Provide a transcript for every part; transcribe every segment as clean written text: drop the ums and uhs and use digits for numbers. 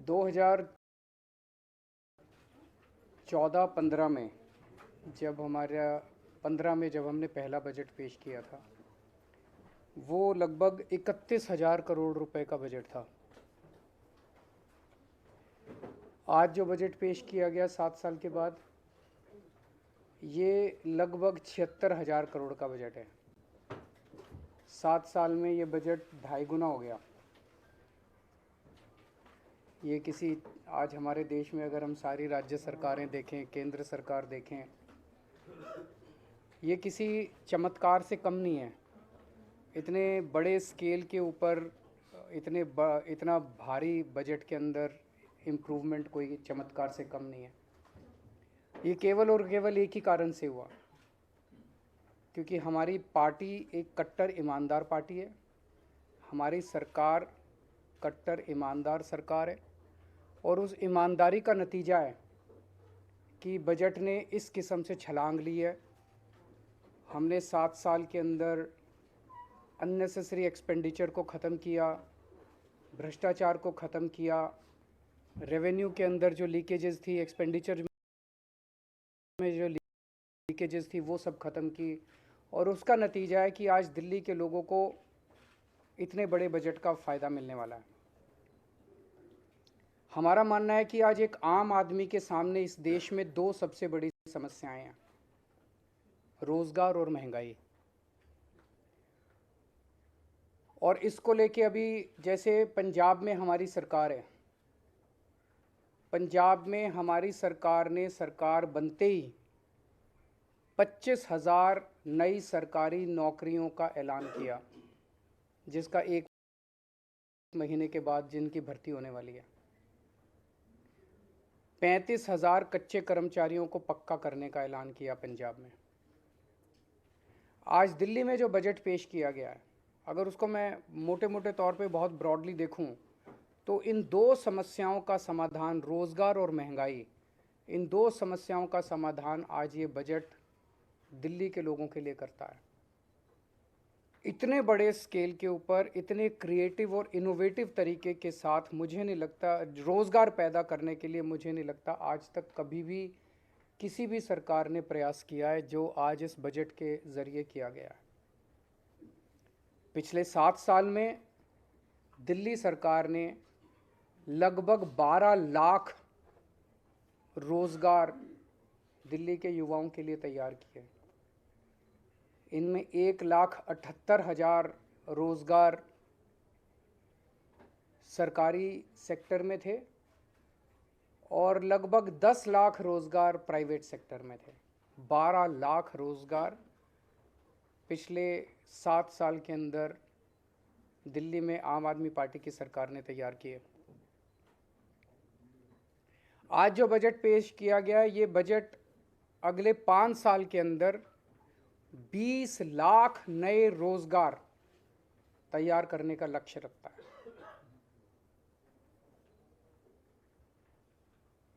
2014-15 में जब हमारा 15 में जब हमने पहला बजट पेश किया था, वो लगभग 31,000 करोड़ रुपए का बजट था। आज जो बजट पेश किया गया 7 साल के बाद, ये लगभग 76,000 करोड़ का बजट है। 7 साल में ये बजट 2.5 गुना हो गया। ये किसी आज हमारे देश में अगर हम सारी राज्य सरकारें देखें, केंद्र सरकार देखें, ये किसी चमत्कार से कम नहीं है। इतने बड़े स्केल के ऊपर इतना भारी बजट के अंदर इम्प्रूवमेंट कोई चमत्कार से कम नहीं है। ये केवल और केवल एक ही कारण से हुआ, क्योंकि हमारी पार्टी एक कट्टर ईमानदार पार्टी है। हमारी सरकार कट्टर ईमानदार सरकार है, और उस ईमानदारी का नतीजा है कि बजट ने इस किस्म से छलांग ली है। हमने 7 साल के अंदर अननेसेसरी एक्सपेंडिचर को ख़त्म किया, भ्रष्टाचार को ख़त्म किया, रेवेन्यू के अंदर जो लीकेजेस थी, एक्सपेंडिचर में जो लीकेजेस थी, वो सब ख़त्म की। और उसका नतीजा है कि आज दिल्ली के लोगों को इतने बड़े बजट का फ़ायदा मिलने वाला है। हमारा मानना है कि आज एक आम आदमी के सामने इस देश में 2 सबसे बड़ी समस्याएं हैं, रोज़गार और महंगाई। और इसको लेके अभी जैसे पंजाब में हमारी सरकार है, पंजाब में हमारी सरकार ने सरकार बनते ही 25,000 नई सरकारी नौकरियों का ऐलान किया, जिसका 1 महीने के बाद जिनकी भर्ती होने वाली है। 35,000 कच्चे कर्मचारियों को पक्का करने का ऐलान किया पंजाब में। आज दिल्ली में जो बजट पेश किया गया है, अगर उसको मैं मोटे मोटे तौर पे बहुत ब्रॉडली देखूं, तो इन 2 समस्याओं का समाधान, रोज़गार और महंगाई, इन 2 समस्याओं का समाधान आज ये बजट दिल्ली के लोगों के लिए करता है। इतने बड़े स्केल के ऊपर, इतने क्रिएटिव और इनोवेटिव तरीके के साथ, मुझे नहीं लगता रोज़गार पैदा करने के लिए, मुझे नहीं लगता आज तक कभी भी किसी भी सरकार ने प्रयास किया है जो आज इस बजट के ज़रिए किया गया है। पिछले 7 साल में दिल्ली सरकार ने लगभग 12 लाख रोज़गार दिल्ली के युवाओं के लिए तैयार किए। इनमें 1,78,000 रोज़गार सरकारी सेक्टर में थे और लगभग 10 लाख रोज़गार प्राइवेट सेक्टर में थे। 12 लाख रोज़गार पिछले 7 साल के अंदर दिल्ली में आम आदमी पार्टी की सरकार ने तैयार किए। आज जो बजट पेश किया गया, ये बजट अगले 5 साल के अंदर 20 लाख नए रोज़गार तैयार करने का लक्ष्य रखता है।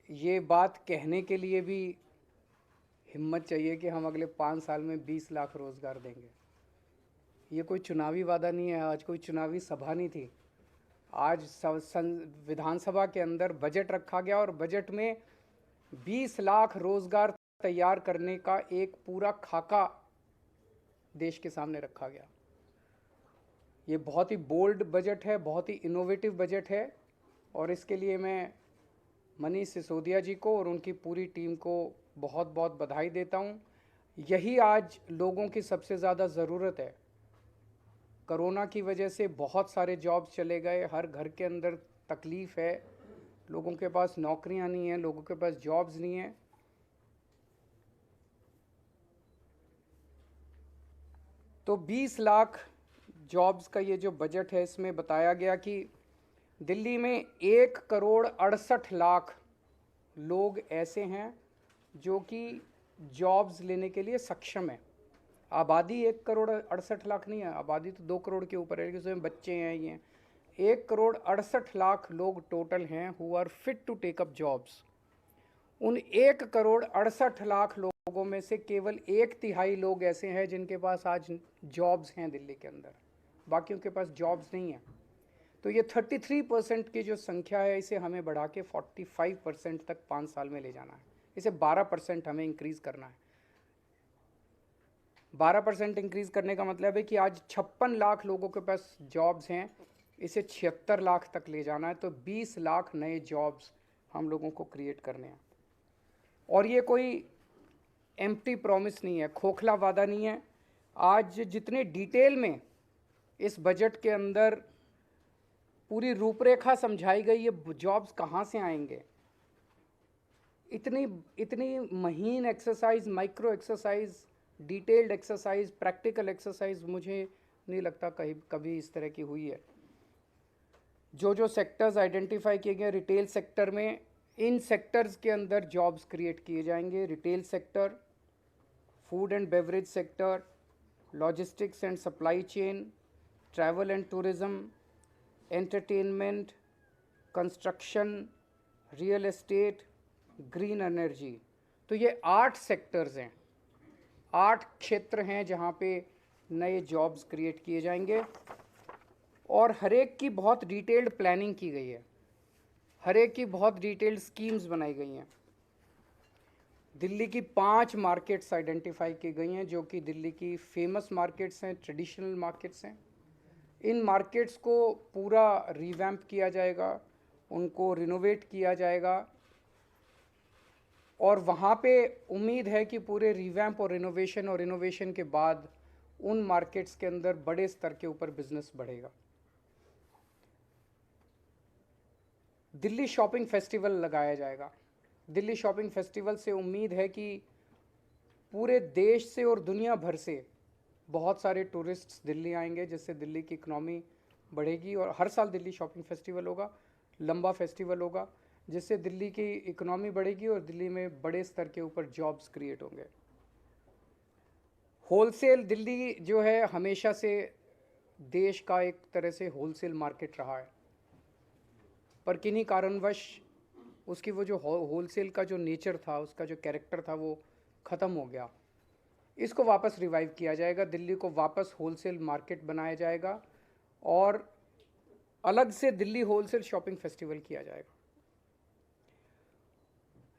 ये बात कहने के लिए भी हिम्मत चाहिए कि हम अगले 5 साल में 20 लाख रोज़गार देंगे। ये कोई चुनावी वादा नहीं है, आज कोई चुनावी सभा नहीं थी। आज विधानसभा के अंदर बजट रखा गया और बजट में 20 लाख रोज़गार तैयार करने का एक पूरा खाका देश के सामने रखा गया। ये बहुत ही बोल्ड बजट है, बहुत ही इनोवेटिव बजट है, और इसके लिए मैं मनीष सिसोदिया जी को और उनकी पूरी टीम को बहुत बहुत बधाई देता हूँ। यही आज लोगों की सबसे ज़्यादा ज़रूरत है। कोरोना की वजह से बहुत सारे जॉब्स चले गए, हर घर के अंदर तकलीफ़ है, लोगों के पास नौकरियां नहीं हैं, लोगों के पास जॉब्स नहीं हैं। तो 20 लाख जॉब्स का ये जो बजट है, इसमें बताया गया कि दिल्ली में 1,68,00,000 लोग ऐसे हैं जो कि जॉब्स लेने के लिए सक्षम है। आबादी 1,68,00,000 नहीं है, आबादी तो 2 करोड़ के ऊपर है, उसमें बच्चे हैं। ये 1,68,00,000 लोग टोटल हैं who are fit to take up jobs. उन 1,68,00,000 लोगों में से केवल 1/3 लोग ऐसे हैं जिनके पास आज जॉब्स हैं दिल्ली के अंदर, बाकियों के पास जॉब्स नहीं हैं। तो ये 33% की जो संख्या है इसे हमें बढ़ा के 45% तक 5 साल में ले जाना है। इसे 12% हमें इंक्रीज़ करना है। 12% इंक्रीज़ करने का मतलब है कि आज 56 लाख लोगों के पास जॉब्स हैं, इसे 76 लाख तक ले जाना है। तो 20 लाख नए जॉब्स हम लोगों को क्रिएट करने हैं। और ये कोई एम्प्टी प्रॉमिस नहीं है, खोखला वादा नहीं है। आज जितने डिटेल में इस बजट के अंदर पूरी रूपरेखा समझाई गई, ये जॉब्स कहाँ से आएंगे, इतनी इतनी महीन exercise, micro exercise, detailed exercise, practical exercise मुझे नहीं लगता कभी इस तरह की हुई है। जो सेक्टर्स आइडेंटिफाई किए गए रिटेल सेक्टर में, इन सेक्टर्स के अंदर जॉब्स क्रिएट किए जाएंगे। Retail sector, food and beverage sector, logistics and supply chain, travel and tourism, entertainment, construction, real estate, green energy. तो ये 8 सेक्टर्स हैं, 8 क्षेत्र हैं जहाँ पे नए जॉब्स क्रिएट किए जाएंगे। और हर एक की बहुत डिटेल्ड प्लानिंग की गई है, हर एक की बहुत डिटेल्ड स्कीम्स बनाई गई हैं। दिल्ली की 5 मार्केट्स आइडेंटिफाई की गई हैं जो कि दिल्ली की फेमस मार्केट्स हैं, ट्रेडिशनल मार्केट्स हैं। इन मार्केट्स को पूरा रिवैम्प किया जाएगा, उनको रिनोवेट किया जाएगा। और वहाँ पे उम्मीद है कि पूरे रिवैम्प और इनोवेशन के बाद उन मार्केट्स के अंदर बड़े स्तर के ऊपर बिजनेस बढ़ेगा। दिल्ली शॉपिंग फेस्टिवल लगाया जाएगा। दिल्ली शॉपिंग फेस्टिवल से उम्मीद है कि पूरे देश से और दुनिया भर से बहुत सारे टूरिस्ट्स दिल्ली आएंगे, जिससे दिल्ली की इकनॉमी बढ़ेगी। और हर साल दिल्ली शॉपिंग फेस्टिवल होगा, लंबा फेस्टिवल होगा, जिससे दिल्ली की इकनॉमी बढ़ेगी और दिल्ली में बड़े स्तर के ऊपर जॉब्स क्रिएट होंगे। होलसेल, दिल्ली जो है हमेशा से देश का एक तरह से होलसेल मार्केट रहा है, पर किन्हीं कारणवश उसकी वो जो होलसेल का जो नेचर था, उसका जो कैरेक्टर था, वो ख़त्म हो गया। इसको वापस रिवाइव किया जाएगा, दिल्ली को वापस होलसेल मार्केट बनाया जाएगा और अलग से दिल्ली होलसेल शॉपिंग फेस्टिवल किया जाएगा।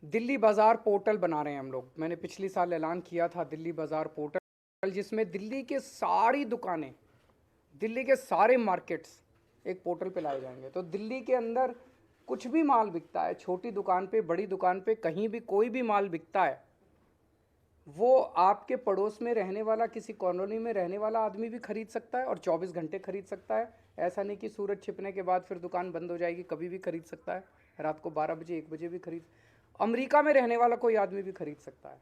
दिल्ली बाज़ार पोर्टल बना रहे हैं हम लोग। मैंने पिछली साल ऐलान किया था दिल्ली बाज़ार पोर्टल, जिसमें दिल्ली के सारी दुकानें, दिल्ली के सारे मार्केट्स एक पोर्टल पे लाए जाएंगे। तो दिल्ली के अंदर कुछ भी माल बिकता है, छोटी दुकान पे, बड़ी दुकान पे, कहीं भी कोई भी माल बिकता है, वो आपके पड़ोस में रहने वाला, किसी कॉलोनी में रहने वाला आदमी भी खरीद सकता है और 24 घंटे खरीद सकता है। ऐसा नहीं कि सूरज छिपने के बाद फिर दुकान बंद हो जाएगी, कभी भी खरीद सकता है, रात को 12 बजे 1 बजे भी खरीद। अमेरिका में रहने वाला कोई आदमी भी खरीद सकता है,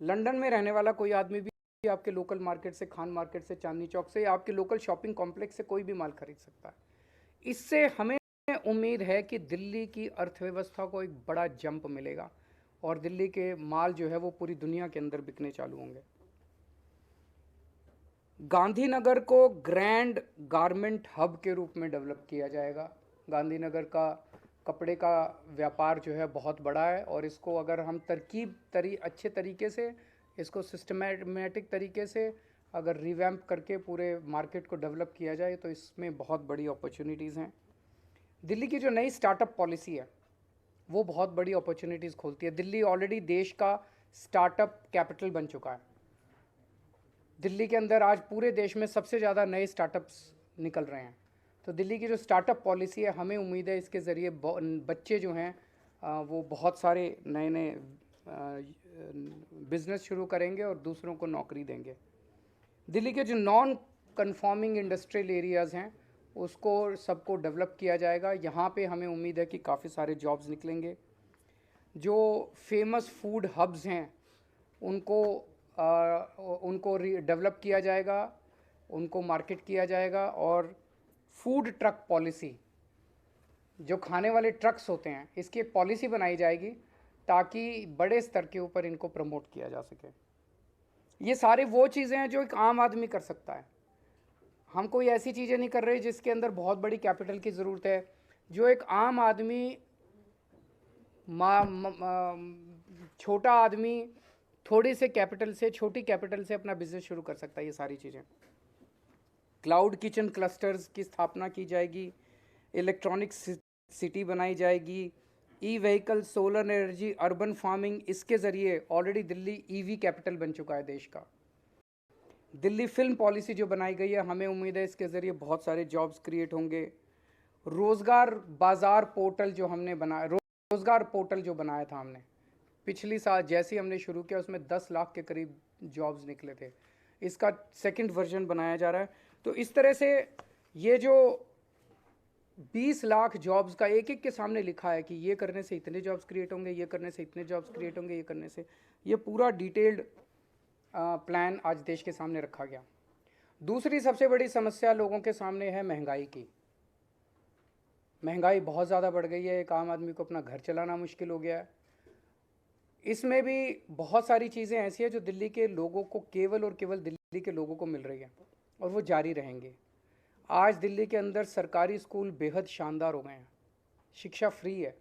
लंदन में रहने वाला कोई आदमी भी आपके लोकल मार्केट से, खान मार्केट से, चांदनी चौक से, आपके लोकल शॉपिंग कॉम्प्लेक्स से कोई भी माल खरीद सकता है। इससे हमें उम्मीद है कि दिल्ली की अर्थव्यवस्था को एक बड़ा जंप मिलेगा और दिल्ली के माल जो है वो पूरी दुनिया के अंदर बिकने चालू होंगे। गांधीनगर को ग्रैंड गारमेंट हब के रूप में डेवलप किया जाएगा। गांधीनगर का कपड़े का व्यापार जो है बहुत बड़ा है और इसको अगर हम अच्छे तरीके से, इसको सिस्टमैटिक तरीके से अगर रिवैम्प करके पूरे मार्केट को डेवलप किया जाए तो इसमें बहुत बड़ी अपॉर्चुनिटीज़ हैं। दिल्ली की जो नई स्टार्टअप पॉलिसी है वो बहुत बड़ी अपॉर्चुनिटीज़ खोलती है। दिल्ली ऑलरेडी देश का स्टार्टअप कैपिटल बन चुका है। दिल्ली के अंदर आज पूरे देश में सबसे ज़्यादा नए स्टार्टअप्स निकल रहे हैं। तो दिल्ली की जो स्टार्टअप पॉलिसी है, हमें उम्मीद है इसके ज़रिए बच्चे जो हैं वो बहुत सारे नए नए बिज़नेस शुरू करेंगे और दूसरों को नौकरी देंगे। दिल्ली के जो नॉन कन्फॉर्मिंग इंडस्ट्रियल एरियाज़ हैं उसको सबको डेवलप किया जाएगा। यहाँ पे हमें उम्मीद है कि काफ़ी सारे जॉब्स निकलेंगे। जो फेमस फूड हब्स हैं उनको डेवलप किया जाएगा, उनको मार्केट किया जाएगा। और फूड ट्रक पॉलिसी, जो खाने वाले ट्रक्स होते हैं, इसकी एक पॉलिसी बनाई जाएगी ताकि बड़े स्तर के ऊपर इनको प्रमोट किया जा सके। ये सारे वो चीज़ें हैं जो एक आम आदमी कर सकता है। हम कोई ऐसी चीज़ें नहीं कर रहे जिसके अंदर बहुत बड़ी कैपिटल की ज़रूरत है। जो एक आम आदमी, छोटा आदमी थोड़ी से कैपिटल से, छोटी कैपिटल से अपना बिजनेस शुरू कर सकता है। ये सारी चीज़ें, क्लाउड किचन क्लस्टर्स की स्थापना की जाएगी, इलेक्ट्रॉनिक सिटी बनाई जाएगी, e vehicle, solar energy, urban farming, इसके ज़रिए ऑलरेडी दिल्ली ईवी कैपिटल बन चुका है देश का। दिल्ली फिल्म पॉलिसी जो बनाई गई है, हमें उम्मीद है इसके ज़रिए बहुत सारे जॉब्स क्रिएट होंगे। रोज़गार बाज़ार पोर्टल जो हमने बनाया, रोज़गार पोर्टल जो बनाया था हमने पिछली साल, जैसे ही हमने शुरू किया उसमें 10 लाख के करीब जॉब्स निकले थे। इसका सेकंड वर्जन बनाया जा रहा है। तो इस तरह से ये जो 20 लाख जॉब्स का एक एक के सामने लिखा है कि ये करने से इतने जॉब्स क्रिएट होंगे, ये करने से इतने जॉब्स क्रिएट होंगे, ये करने से, ये पूरा डिटेल्ड प्लान आज देश के सामने रखा गया। दूसरी सबसे बड़ी समस्या लोगों के सामने है महंगाई की। महंगाई बहुत ज़्यादा बढ़ गई है, एक आम आदमी को अपना घर चलाना मुश्किल हो गया है। इसमें भी बहुत सारी चीज़ें ऐसी हैं जो दिल्ली के लोगों को, केवल और केवल दिल्ली के लोगों को मिल रही है और वो जारी रहेंगे। आज दिल्ली के अंदर सरकारी स्कूल बेहद शानदार हो गए हैं, शिक्षा फ्री है,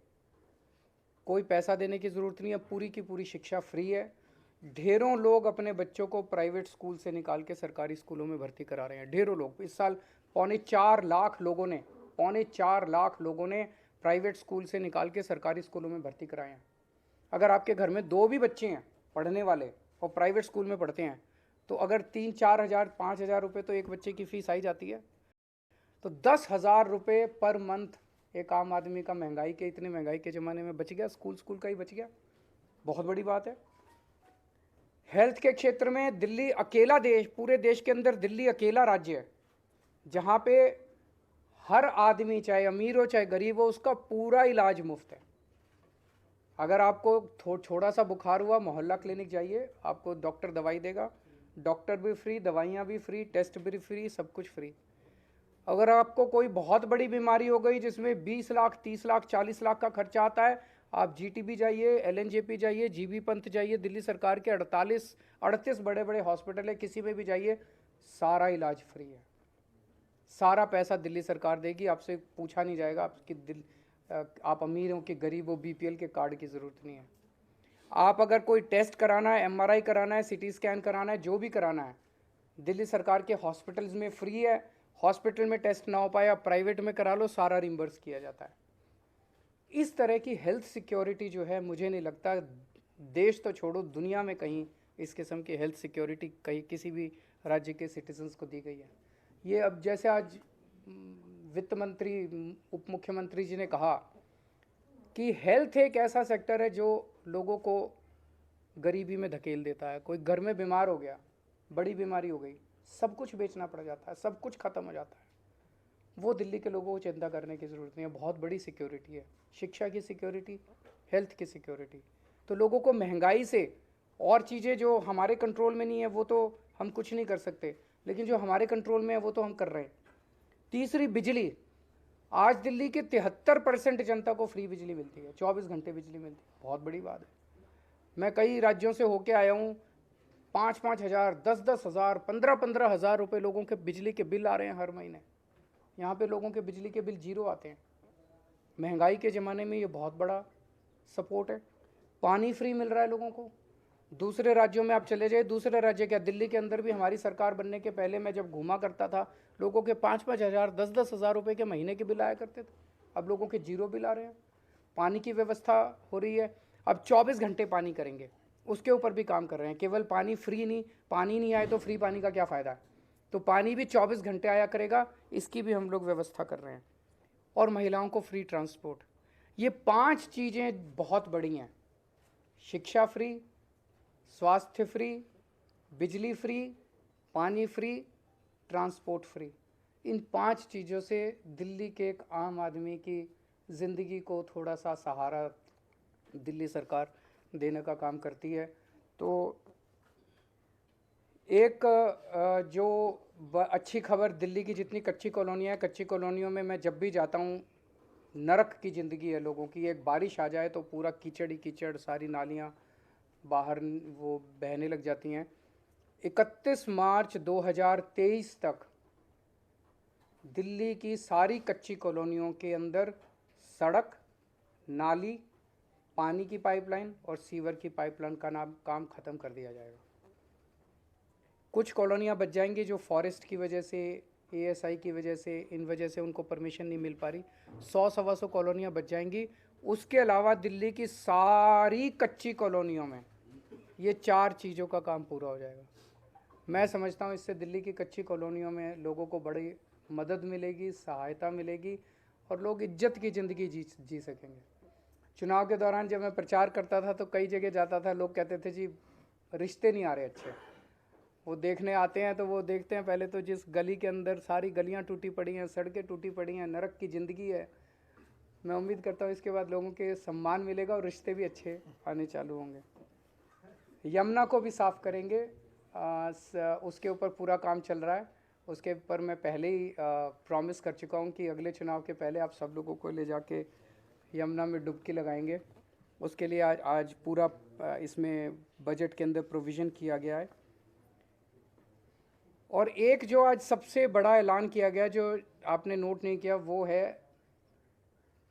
कोई पैसा देने की ज़रूरत नहीं है, पूरी की पूरी शिक्षा फ्री है। ढेरों लोग अपने बच्चों को प्राइवेट स्कूल से निकाल के सरकारी स्कूलों में भर्ती करा रहे हैं, ढेरों लोग। इस साल 4.25 लाख लोगों ने प्राइवेट स्कूल से निकाल के सरकारी स्कूलों में भर्ती कराए हैं। अगर आपके घर में 2 भी बच्चे हैं पढ़ने वाले और प्राइवेट स्कूल में पढ़ते हैं, तो अगर 3-4 हज़ार 5 हज़ार रुपये तो एक बच्चे की फ़ीस आई जाती है। तो 10,000 रुपये पर मंथ एक आम आदमी का महंगाई के, इतने महंगाई के ज़माने में बच गया, स्कूल का ही बच गया। बहुत बड़ी बात है। हेल्थ के क्षेत्र में दिल्ली अकेला देश, पूरे देश के अंदर दिल्ली अकेला राज्य है जहाँ पे हर आदमी, चाहे अमीर हो चाहे गरीब हो, उसका पूरा इलाज मुफ्त है। अगर आपको थोड़ा सा बुखार हुआ, मोहल्ला क्लिनिक जाइए, आपको डॉक्टर दवाई देगा, डॉक्टर भी फ्री, दवाइयाँ भी फ्री, टेस्ट भी फ्री, सब कुछ फ्री। अगर आपको कोई बहुत बड़ी बीमारी हो गई जिसमें 20 लाख 30 लाख 40 लाख का खर्चा आता है, आप जीटीबी जाइए, एलएनजेपी जाइए, जीबी पंत जाइए, दिल्ली सरकार के 38 बड़े बड़े हॉस्पिटल है, किसी में भी जाइए, सारा इलाज फ्री है। सारा पैसा दिल्ली सरकार देगी, आपसे पूछा नहीं जाएगा आपकी आप अमीर हो कि गरीब हो, बीपीएल के कार्ड की ज़रूरत नहीं है। आप अगर कोई टेस्ट कराना है, एमआरआई कराना है, सीटी स्कैन कराना है, जो भी कराना है, दिल्ली सरकार के हॉस्पिटल्स में फ्री है। हॉस्पिटल में टेस्ट ना हो पाए, आप प्राइवेट में करा लो, सारा रिम्बर्स किया जाता है। इस तरह की हेल्थ सिक्योरिटी जो है, मुझे नहीं लगता देश तो छोड़ो, दुनिया में कहीं इस किस्म की हेल्थ सिक्योरिटी कहीं किसी भी राज्य के सिटीजन्स को दी गई है। ये अब जैसे आज वित्त मंत्री, उप मुख्यमंत्री जी ने कहा कि हेल्थ एक ऐसा सेक्टर है जो लोगों को गरीबी में धकेल देता है। कोई घर में बीमार हो गया, बड़ी बीमारी हो गई, सब कुछ बेचना पड़ जाता है, सब कुछ ख़त्म हो जाता है। वो दिल्ली के लोगों को चिंता करने की ज़रूरत नहीं है। बहुत बड़ी सिक्योरिटी है, शिक्षा की सिक्योरिटी, हेल्थ की सिक्योरिटी। तो लोगों को महंगाई से और चीज़ें जो हमारे कंट्रोल में नहीं है वो तो हम कुछ नहीं कर सकते, लेकिन जो हमारे कंट्रोल में है वो तो हम कर रहे हैं। तीसरी, बिजली। आज दिल्ली के 73% जनता को फ्री बिजली मिलती है, 24 घंटे बिजली मिलती है, बहुत बड़ी बात है। मैं कई राज्यों से होके आया हूँ, 5-5 हज़ार, 10-10 हज़ार, 15-15 हज़ार रुपये लोगों के बिजली के बिल आ रहे हैं हर महीने। यहाँ पे लोगों के बिजली के बिल जीरो आते हैं। महंगाई के ज़माने में ये बहुत बड़ा सपोर्ट है। पानी फ्री मिल रहा है लोगों को। दूसरे राज्यों में आप चले जाइए, दूसरे राज्य क्या, दिल्ली के अंदर भी हमारी सरकार बनने के पहले मैं जब घूमा करता था, लोगों के 5-5 हज़ार, 10-10 हज़ार रुपये के महीने के बिल आया करते थे। अब लोगों के जीरो बिल आ रहे हैं। पानी की व्यवस्था हो रही है, अब 24 घंटे पानी करेंगे, उसके ऊपर भी काम कर रहे हैं। केवल पानी फ्री नहीं, पानी नहीं आए तो फ्री पानी का क्या फ़ायदा है, तो पानी भी 24 घंटे आया करेगा, इसकी भी हम लोग व्यवस्था कर रहे हैं। और महिलाओं को फ्री ट्रांसपोर्ट। ये 5 चीज़ें बहुत बड़ी हैं, शिक्षा फ्री, स्वास्थ्य फ्री, बिजली फ्री, पानी फ्री, ट्रांसपोर्ट फ्री। इन 5 चीज़ों से दिल्ली के एक आम आदमी की ज़िंदगी को थोड़ा सा सहारा दिल्ली सरकार देने का काम करती है। तो एक जो अच्छी खबर, दिल्ली की जितनी कच्ची कॉलोनियाँ हैं, कच्ची कॉलोनियों में मैं जब भी जाता हूँ, नरक की ज़िंदगी है लोगों की। एक बारिश आ जाए तो पूरा कीचड़ ही कीचड़, सारी नालियाँ बाहर वो बहने लग जाती हैं। 31 मार्च 2023 तक दिल्ली की सारी कच्ची कॉलोनियों के अंदर सड़क, नाली, पानी की पाइपलाइन और सीवर की पाइपलाइन का काम ख़त्म कर दिया जाएगा। कुछ कॉलोनियाँ बच जाएंगी जो फॉरेस्ट की वजह से ASI की वजह से, इन वजह से उनको परमिशन नहीं मिल पा रही। 100-125 कॉलोनियाँ बच जाएंगी। उसके अलावा दिल्ली की सारी कच्ची कॉलोनियों में ये 4 चीज़ों का काम पूरा हो जाएगा। मैं समझता हूँ इससे दिल्ली की कच्ची कॉलोनियों में लोगों को बड़ी मदद मिलेगी, सहायता मिलेगी और लोग इज्जत की ज़िंदगी जी सकेंगे। चुनाव के दौरान जब मैं प्रचार करता था तो कई जगह जाता था, लोग कहते थे जी रिश्ते नहीं आ रहे अच्छे। वो देखने आते हैं तो वो देखते हैं पहले तो जिस गली के अंदर सारी गलियां टूटी पड़ी हैं, सड़कें टूटी पड़ी हैं, नरक की ज़िंदगी है। मैं उम्मीद करता हूँ इसके बाद लोगों के सम्मान मिलेगा और रिश्ते भी अच्छे आने चालू होंगे। यमुना को भी साफ़ करेंगे, उसके ऊपर पूरा काम चल रहा है। उसके ऊपर मैं पहले ही प्रॉमिस कर चुका हूँ कि अगले चुनाव के पहले आप सब लोगों को ले जाके यमुना में डुबकी लगाएंगे। उसके लिए आज पूरा इसमें बजट के अंदर प्रोविज़न किया गया है। और एक जो आज सबसे बड़ा ऐलान किया गया जो आपने नोट नहीं किया, वो है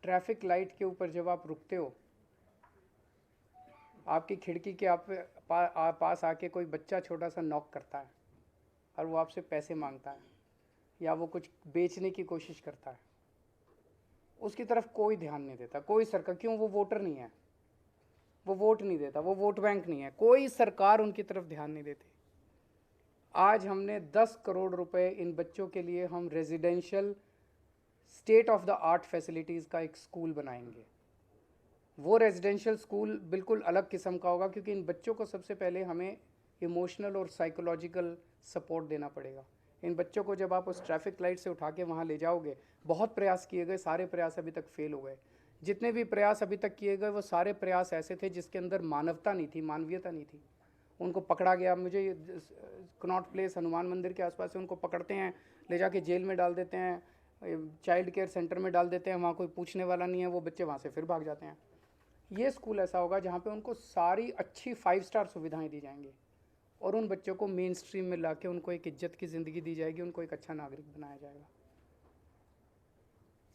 ट्रैफिक लाइट के ऊपर जब आप रुकते हो, आपकी खिड़की के पास आके कोई बच्चा छोटा सा नॉक करता है और वो आपसे पैसे मांगता है या वो कुछ बेचने की कोशिश करता है, उसकी तरफ कोई ध्यान नहीं देता कोई सरकार। क्यों? वो वोटर नहीं है, वो वोट नहीं देता, वो वोट बैंक नहीं है, कोई सरकार उनकी तरफ ध्यान नहीं देती। आज हमने 10 करोड़ रुपए इन बच्चों के लिए हम residential state of the art facilities का एक स्कूल बनाएंगे। वो रेजिडेंशियल स्कूल बिल्कुल अलग किस्म का होगा क्योंकि इन बच्चों को सबसे पहले हमें इमोशनल और साइकोलॉजिकल सपोर्ट देना पड़ेगा। इन बच्चों को जब आप उस ट्रैफिक लाइट से उठा के वहाँ ले जाओगे, बहुत प्रयास किए गए, सारे प्रयास अभी तक फेल हो गए। जितने भी प्रयास अभी तक किए गए वो सारे प्रयास ऐसे थे जिसके अंदर मानवता नहीं थी, मानवीयता नहीं थी। उनको पकड़ा गया, मुझे कनॉट प्लेस हनुमान मंदिर के आसपास से उनको पकड़ते हैं, ले जाके जेल में डाल देते हैं, चाइल्ड केयर सेंटर में डाल देते हैं, वहाँ कोई पूछने वाला नहीं है, वो बच्चे वहाँ से फिर भाग जाते हैं। ये स्कूल ऐसा होगा जहाँ पे उनको सारी अच्छी 5 स्टार सुविधाएं दी जाएंगी और उन बच्चों को मेन स्ट्रीम में लाके उनको एक इज्जत की ज़िंदगी दी जाएगी, उनको एक अच्छा नागरिक बनाया जाएगा।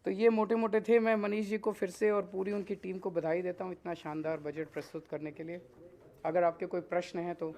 तो ये मोटे मोटे थे। मैं मनीष जी को फिर से और पूरी उनकी टीम को बधाई देता हूँ इतना शानदार बजट प्रस्तुत करने के लिए। अगर आपके कोई प्रश्न हैं तो